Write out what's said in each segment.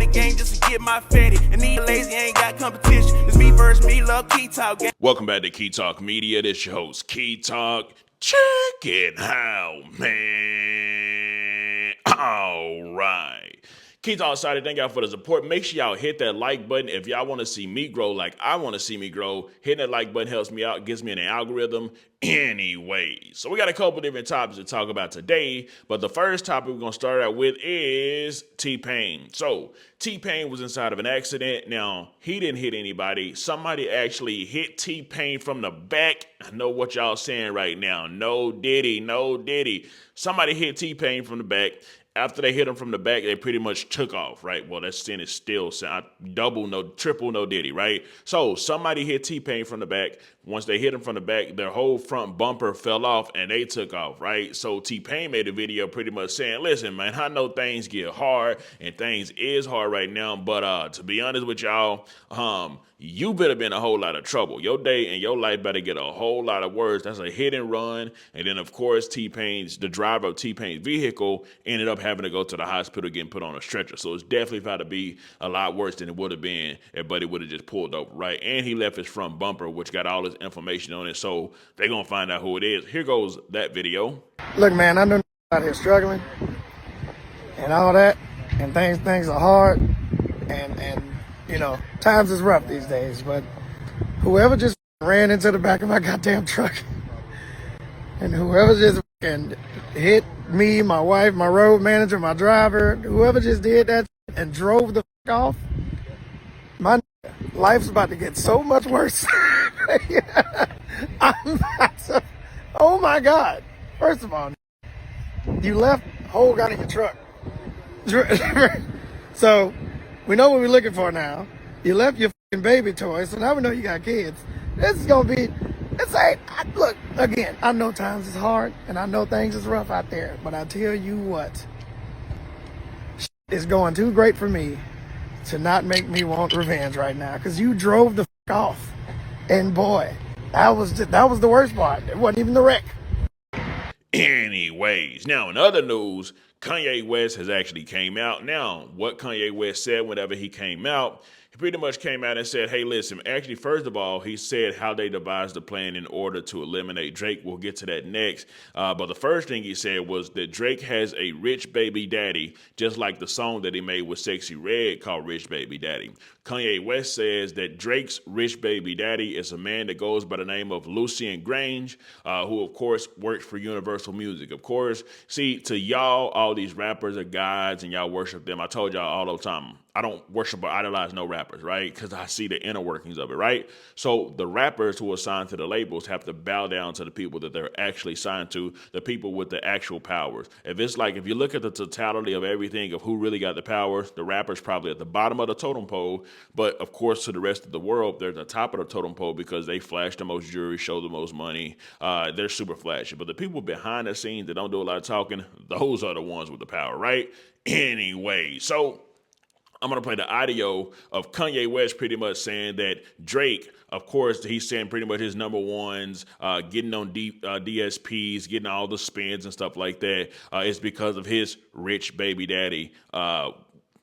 in the game just to get my fatty. And these lazy ain't got competition. It's me versus me, love Key Talk. Welcome back to Key Talk Media. This your host, Key Talk. Check it out, man. All right. Key Talk excited. Thank y'all for the support. Make sure y'all hit that like button. If y'all want to see me grow like I want to see me grow, hitting that like button helps me out, gives me an algorithm anyway. So we got a couple different topics to talk about today, but the first topic we're going to start out with is T-Pain. So T-Pain was inside of an accident. Now, he didn't hit anybody. Somebody actually hit T-Pain from the back. I know what y'all saying right now. No diddy, no diddy. Somebody hit T-Pain from the back. After they hit him from the back, they pretty much took off, right? Well, that sin is still triple no diddy, right? So somebody hit T-Pain from the back. Once they hit him from the back, their whole front bumper fell off and they took off, right? So T-Pain made a video pretty much saying, listen, man, I know things get hard and things is hard right now, but to be honest with y'all, you better be in a whole lot of trouble. Your day and your life better get a whole lot of worse. That's a hit and run. And then, of course, the driver of T-Pain's vehicle ended up having to go to the hospital getting put on a stretcher. So it's definitely about to be a lot worse than it would have been if Buddy would have just pulled over, right? And he left his front bumper, which got all his information on it. So they're going to find out who it is. Here goes that video. Look, man, I know out here struggling and all that, and things are hard, and you know, times is rough these days, but whoever just ran into the back of my goddamn truck and whoever just hit me, my wife, my road manager, my driver, whoever just did that and drove the off, my life's about to get so much worse. Oh my God. First of all, you left a whole gun in your truck. So we know what we're looking for now. You left your fucking baby toy, so now we know you got kids. This is gonna be, look, again, I know times is hard, and I know things is rough out there, but I tell you what, it's going too great for me to not make me want revenge right now, because you drove the off, and boy, that was the worst part. It wasn't even the wreck. Anyways, now in other news, Kanye West has actually came out. Now, what Kanye West said whenever he came out, he pretty much came out and said, hey, listen, actually, first of all, he said how they devised the plan in order to eliminate Drake. We'll get to that next. But the first thing he said was that Drake has a rich baby daddy, just like the song that he made with Sexy Red called Rich Baby Daddy. Kanye West says that Drake's rich baby daddy is a man that goes by the name of Lucian Grange, who, of course, works for Universal Music. Of course, see, to y'all, all these rappers are gods and y'all worship them. I told y'all all the time, I don't worship or idolize no rappers, right? Because I see the inner workings of it, right? So the rappers who are signed to the labels have to bow down to the people that they're actually signed to, the people with the actual powers. If you look at the totality of everything of who really got the power, the rappers probably at the bottom of the totem pole. But of course, to the rest of the world, they're at the top of the totem pole because they flash the most jewelry, show the most money. They're super flashy. But the people behind the scenes that don't do a lot of talking, those are the ones with the power, right? Anyway, so I'm going to play the audio of Kanye West pretty much saying that Drake, of course, he's saying pretty much his number ones, getting on DSPs, getting all the spins and stuff like that, is because of his rich baby daddy,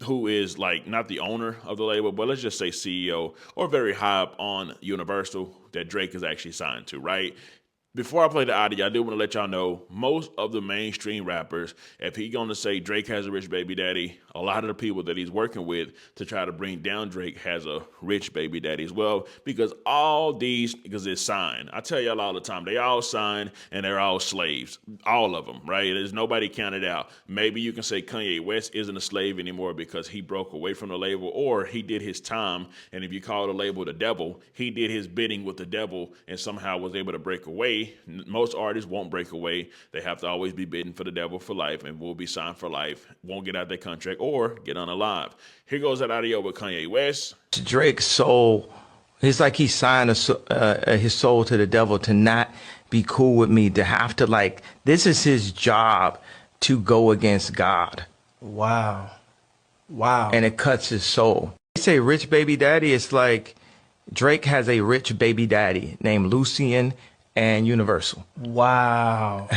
who is like not the owner of the label, but let's just say CEO or very high up on Universal that Drake is actually signed to, right? Before I play the audio, I do want to let y'all know most of the mainstream rappers, if he's going to say Drake has a rich baby daddy, a lot of the people that he's working with to try to bring down Drake has a rich baby daddy as well, because it's signed. I tell y'all all the time, they all signed and they're all slaves, all of them, right? There's nobody counted out. Maybe you can say Kanye West isn't a slave anymore because he broke away from the label or he did his time. And if you call the label the devil, he did his bidding with the devil and somehow was able to break away. Most artists won't break away. They have to always be bidding for the devil for life and will be signed for life, won't get out their contract or get unalive. Here goes that audio with Kanye West. Drake's soul, it's like he signed his soul to the devil to not be cool with me, to have to this is his job to go against God. Wow. And it cuts his soul. They say rich baby daddy, it's like Drake has a rich baby daddy named Lucian and Universal. Wow.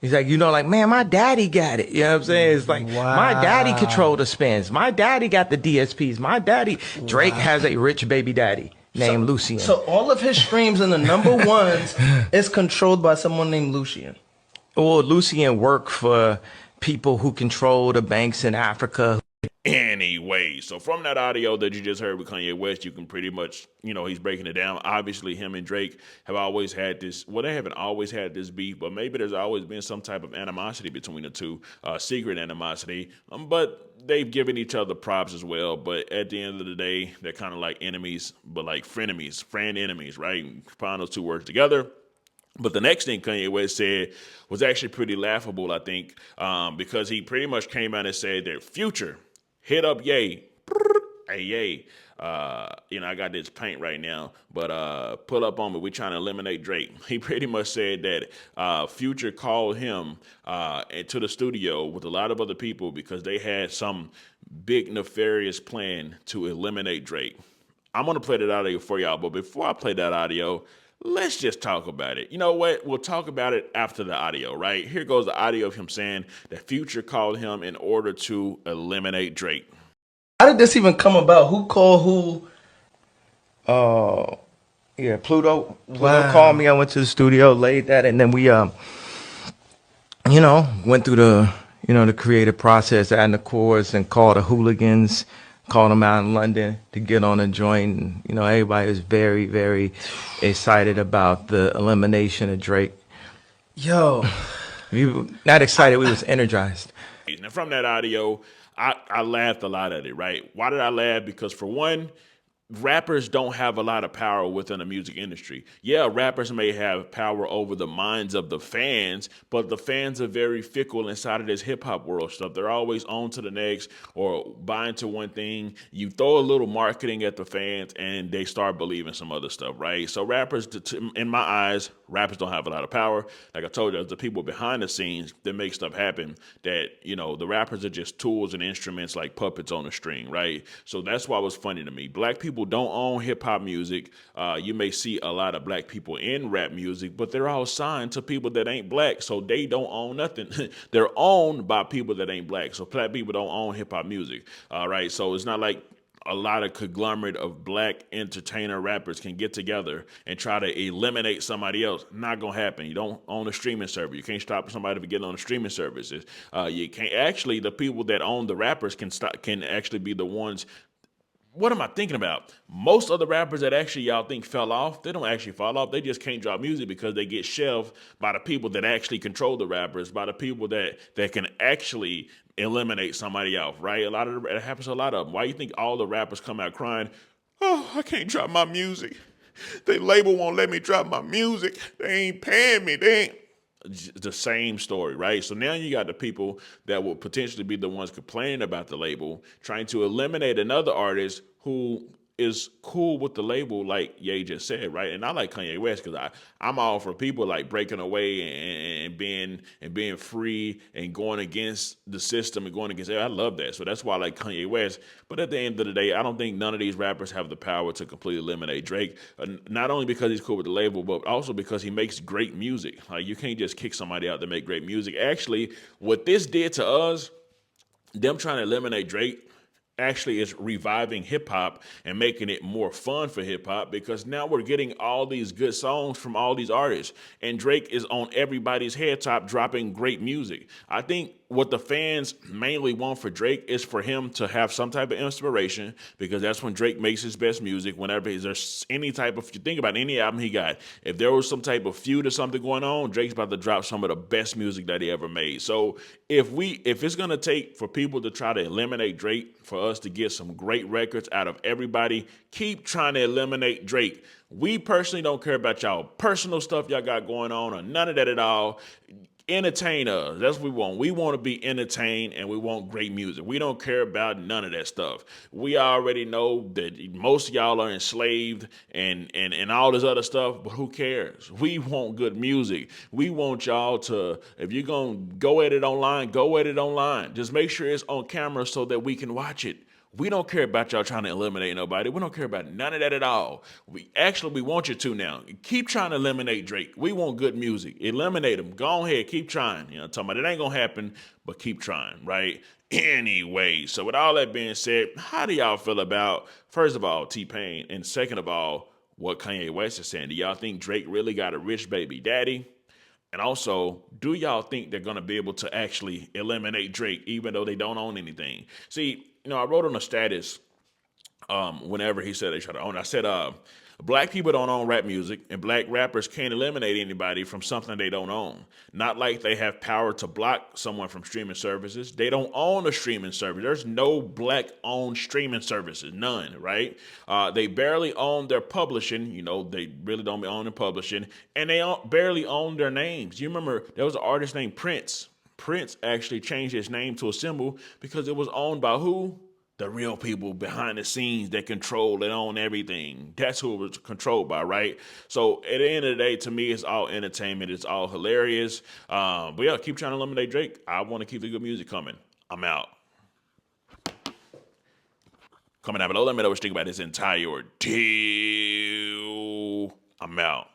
He's like, like, man, my daddy got it. You know what I'm saying? It's like, my daddy controlled the spins. My daddy got the DSPs. My daddy, Drake has a rich baby daddy named Lucien. So all of his streams in the number ones is controlled by someone named Lucien. Well, Lucien worked for people who control the banks in Africa. Anyway, so from that audio that you just heard with Kanye West, you can pretty much, he's breaking it down. Obviously, him and Drake have always had this, well, they haven't always had this beef, but maybe there's always been some type of animosity between the two, secret animosity, but they've given each other props as well. But at the end of the day, they're kind of like enemies, but like frenemies, friend enemies, right? Combine those two words together. But the next thing Kanye West said was actually pretty laughable, I think, because he pretty much came out and said that Future hit up Ye. Hey, Ye. I got this paint right now, but pull up on me. We're trying to eliminate Drake. He pretty much said that Future called him into the studio with a lot of other people because they had some big nefarious plan to eliminate Drake. I'm going to play that audio for y'all, but before I play that audio, let's just talk about it. You know what? We'll talk about it after the audio, right? Here goes the audio of him saying that Future called him in order to eliminate Drake. How did this even come about? Who called who? Yeah, Pluto called me. I went to the studio, laid that, and then we, went through the creative process, adding the chorus, and called the Hooligans, called them out in London to get on a joint. And, everybody was very, very excited about the elimination of Drake. Yo. We were not excited, we was energized. And from that audio, I laughed a lot at it, right? Why did I laugh? Because for one, rappers don't have a lot of power within the music industry. Yeah, rappers may have power over the minds of the fans, but the fans are very fickle inside of this hip hop world stuff. They're always on to the next or buying to one thing. You throw a little marketing at the fans and they start believing some other stuff, right? So rappers, in my eyes, rappers don't have a lot of power. Like I told you, it's the people behind the scenes that make stuff happen that, the rappers are just tools and instruments like puppets on a string, right? So that's why it was funny to me. Black people don't own hip hop music. You may see a lot of black people in rap music, but they're all signed to people that ain't black, so they don't own nothing. They're owned by people that ain't black, so black people don't own hip hop music. All right, so it's not like a lot of conglomerate of black entertainer rappers can get together and try to eliminate somebody else. Not gonna happen. You don't own a streaming service. You can't stop somebody from getting on the streaming services. You can't actually. The people that own the rappers can actually be the ones. What am I thinking about? Most of the rappers that actually y'all think fell off, they don't actually fall off. They just can't drop music because they get shelved by the people that actually control the rappers, by the people that can actually eliminate somebody else, right? It happens to a lot of them. Why do you think all the rappers come out crying, oh, I can't drop my music. The label won't let me drop my music. They ain't paying me. They ain't. The same story, right? So now you got the people that will potentially be the ones complaining about the label, trying to eliminate another artist who is cool with the label, like Ye just said, right? And I like Kanye West because I'm all for people like breaking away and being free and going against the system and going against it. I love that. So that's why I like Kanye West. But at the end of the day, I don't think none of these rappers have the power to completely eliminate Drake. Not only because he's cool with the label, but also because he makes great music. Like you can't just kick somebody out to make great music. Actually, what this did to us, them trying to eliminate Drake, actually is reviving hip hop and making it more fun for hip hop because now we're getting all these good songs from all these artists and Drake is on everybody's head top dropping great music. I think what the fans mainly want for Drake is for him to have some type of inspiration because that's when Drake makes his best music. Whenever there's any type of, you think about any album he got, if there was some type of feud or something going on, Drake's about to drop some of the best music that he ever made. So if it's going to take for people to try to eliminate Drake, for us to get some great records out of everybody, keep trying to eliminate Drake. We personally don't care about y'all personal stuff y'all got going on or none of that at all. Entertain us. That's what we want. We want to be entertained and we want great music. We don't care about none of that stuff. We already know that most of y'all are enslaved and all this other stuff, but who cares? We want good music. We want y'all to, if you're going to go at it online, go at it online. Just make sure it's on camera so that we can watch it. We don't care about y'all trying to eliminate nobody. We don't care about none of that at all. We want you to now. Keep trying to eliminate Drake. We want good music. Eliminate him. Go ahead. Keep trying. You know, talking about it ain't going to happen, but keep trying, right? Anyway, so with all that being said, how do y'all feel about, first of all, T-Pain, and second of all, what Kanye West is saying? Do y'all think Drake really got a rich baby daddy? And also, do y'all think they're going to be able to actually eliminate Drake even though they don't own anything? See, I wrote on a status whenever he said they try to own. I said, black people don't own rap music, and black rappers can't eliminate anybody from something they don't own. Not like they have power to block someone from streaming services. They don't own a streaming service. There's no black-owned streaming services, none, right? They barely own their publishing. They really don't own their publishing, and they barely own their names. You remember there was an artist named Prince. Prince actually changed his name to a symbol because it was owned by who? The real people behind the scenes that control and own everything. That's who it was controlled by, right? So at the end of the day, to me, it's all entertainment. It's all hilarious. But yeah, keep trying to eliminate Drake. I want to keep the good music coming. I'm out. Comment down below. Let me know what you think about this entire ordeal. I'm out.